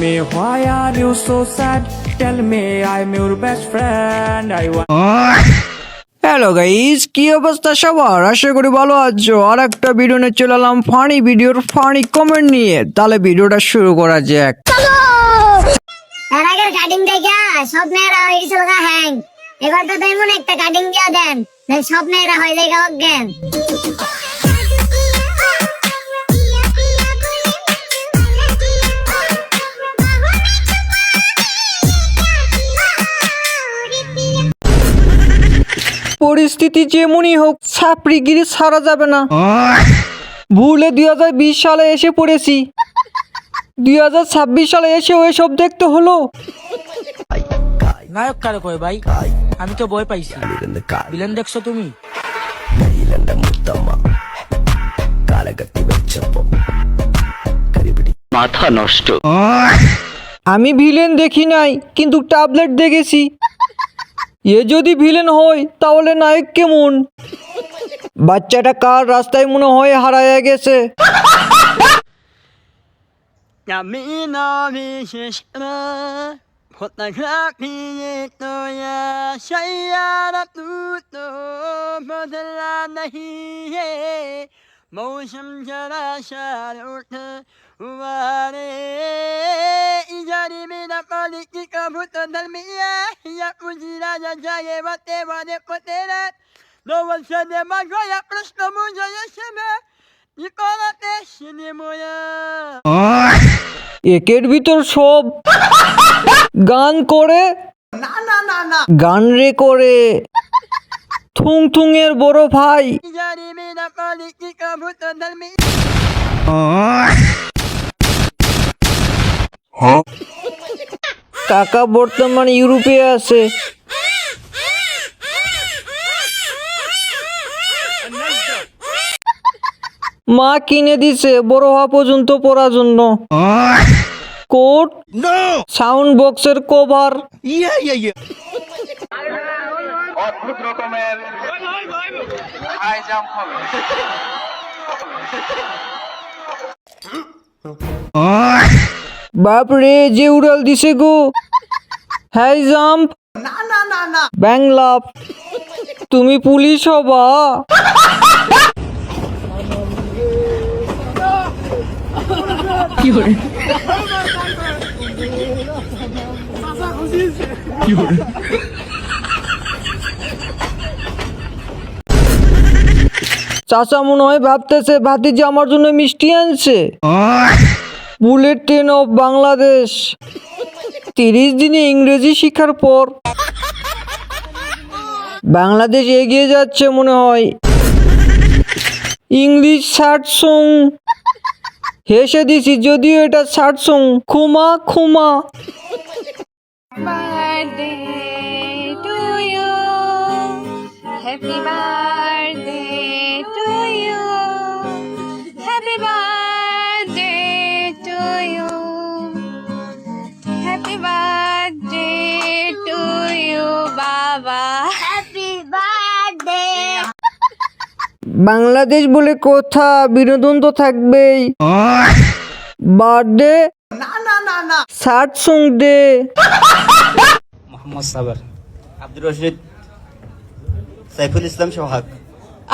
me why are you so sad? Tell me I'm your best friend. I want. Hello guys, কি অবস্থা সবার? আশা করি ভালো আছো। আর একটা ভিডিও নিয়ে চলে এলাম ফানি ভিডিওর ফানি কমেন্ট নিয়ে। তাহলে ভিডিওটা শুরু করা যাক। এর আগের কাটিং থেকে সব মেয়েরা হয়ে গেছিল হ্যাং। এবার তো তেমন একটা কাটিং দিয়া দেন সব মেয়েরা হয়ে যায় অজ্ঞান। পরিস্থিতি যেমনই হোক, ছাপড়িগিরি ছাড়া যাবে না। ভুলে 2020 সালে এসে পড়েছি, 2026 সালে এসেও এসব দেখতে হলো। নায়ক কারে কয় ভাই? আমি তো ভয় পাইছি। ভিলেন দেখছো তুমি? মাথা নষ্ট। আমি ভিলেন দেখি নাই, কিন্তু ট্যাবলেট দেখেছি। এ যদি ভিলেন হয় তাহলে নায়ক কেমন? বাচ্চাটা কার রাস্তায় মনে হয় হারায় গেছে। मौसम जरा शार उठ हुआ रे इजारी में न पाली की कबूत दरमिया या उजीरा जाए बाते वादे पतेरा no one said the magoya प्रश्न मुझे यशमे निकोलाते सिनेमोया একের ভিতর সব গান করে, গান রে করে থুং থুং এর বড় ভাই। इजारी में न पाली की कबूत दरमिया কাকা বর্তমান ইউরোপে আছে। মা কিনে দিছে বড় হওয়া পর্যন্ত পড়ার জন্য কোট, সাউন্ড বক্সের কভার। অদ্ভুত রকমের হাই জাম্প হবে। বাপ রে, যে উড়াল দিছে গো। High jump, Bangla. তুমি পুলিশ হবা? চাচা মনে হয় ভাবতেছে ভাতিজি আমার জন্য মিষ্টি আনছে। Bullet train of Bangladesh. 30 দিনে ইংরেজি শিক্ষার পর বাংলাদেশ এগিয়ে যাচ্ছে মনে হয়। ইংলিশ শার্ট সং হেসে দিছি, যদিও এটা শার্ট সং। খুমা খুমা। birthday to you, happy birthday to you, happy birthday to you, happy birthday to you, Baba, happy birthday. Bangladesh বলে কথা, বিনোদন তো থাকবেই। বার্থডে শার্ট সং ডে। मोहम्मद साबर, अब्दुल रशीद, सैफुल इस्लाम शोहाग।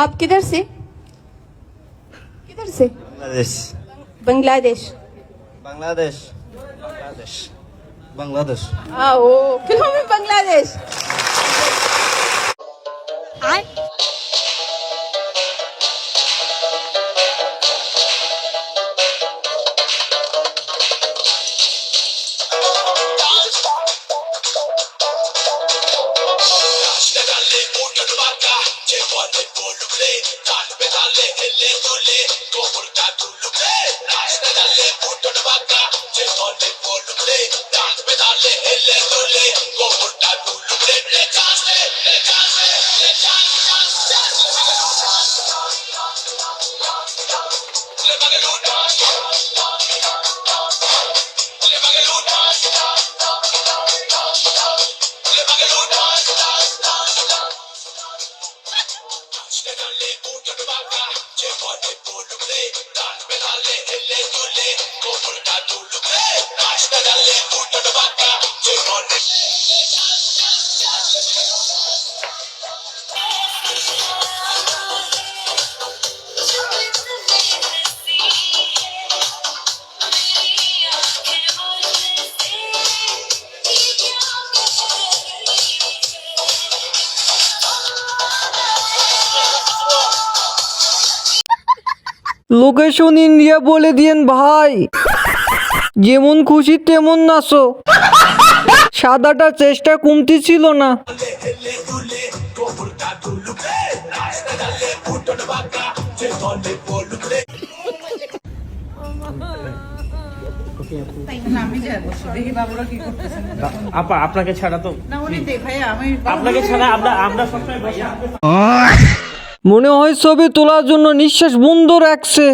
आप किधर से? बांग्लादेश। बांग्लादेश। बांग्लादेश बांग्लादेश बांग्लादेश। ओ फिल्मों में बांग्लादेश। লোকেশন ইন্ডিয়া বলে দিয়েন ভাই, যেমন খুশি তেমন নাচো, সাদাটা চেষ্টা কমতি ছিল না। আপা আপনাকে ছাড়া তো আপনাকে ছাড়া আমরা সবসময় বসে মনে হয় ছবি তোলার জন্য নিঃশ্বাস বন্ধ রাখছে,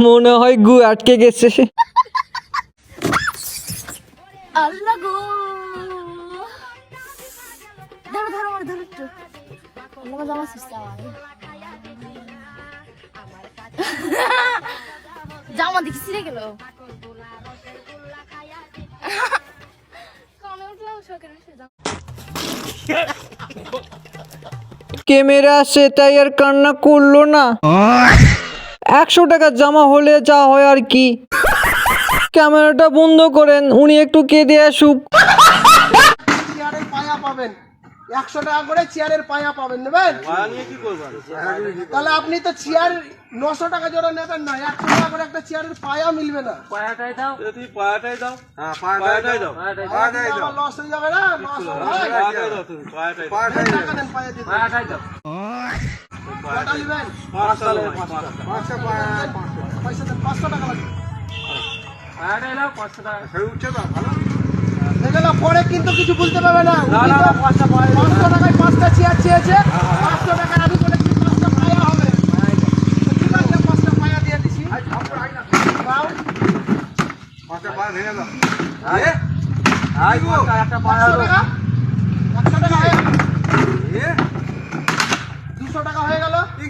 মনে হয় গু আটকে গেছে। আল্লাহ গো, ধরো ধরো আমার ধরো একটু আমার জামা সিস্টেম জামা দেখি ছিঁড়ে গেল। ক্যামেরা আছে তাই আর কান্না করলো না। 100 টাকার জামা হলে যা হয় আর কি। ক্যামেরাটা বন্ধ করেন, উনি একটু কেঁদে আসুক। চেয়ারের পায়া পাবেন 100 টাকা করে, চেয়ারের পায়া পাবেন, নেবেন? তাহলে আপনি তো চেয়ার 900 টাকা জোড়া নেবেন না, 100 টাকা করে একটা চেয়ারের পায়া মিলবে না। পায়াটাই দাও, তুমি পায়াটাই দাও। হ্যাঁ, পায়াটাই দাও, পায়াটাই দাও। লস হয়ে যাবে না, লস হবে। পায়াটাই দাও, তুমি পায়াটাই দাও। টাকা দেন, পায়া দিন, পায়াটাই দাও। কয়টা নেবেন? 5টা নেবেন, 5টা পায়া, পয়সা দেন, 500 টাকা লাগবে। পায়াটাই দাও, 500 টাকা। সেই উঠছে না, ভালো দেখলা পরে কিন্তু কিছু বলতে পারবে না। 500 টাকায় 5টা চেয়ার চেয়েছে, 500 টাকা আমি বলেছি 5টা পায়া হবে। ঠিক আছে, 5টা পায়া দিয়ে দিছি। দাও 5টা পায়া ভেঙে দাও। আই একটা পায়া 100 টাকা, 100 টাকা হয়ে গেল। 200 টাকা হয়ে গেল। কি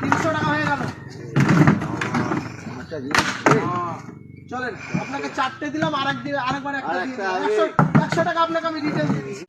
300 টাকা হয়ে গেল। চলেন, আপনাকে 4টে দিলাম, আরেকবার একটা দিয়ে 100 টাকা আপনাকে আমি রিটার্ন দিয়ে দিচ্ছি।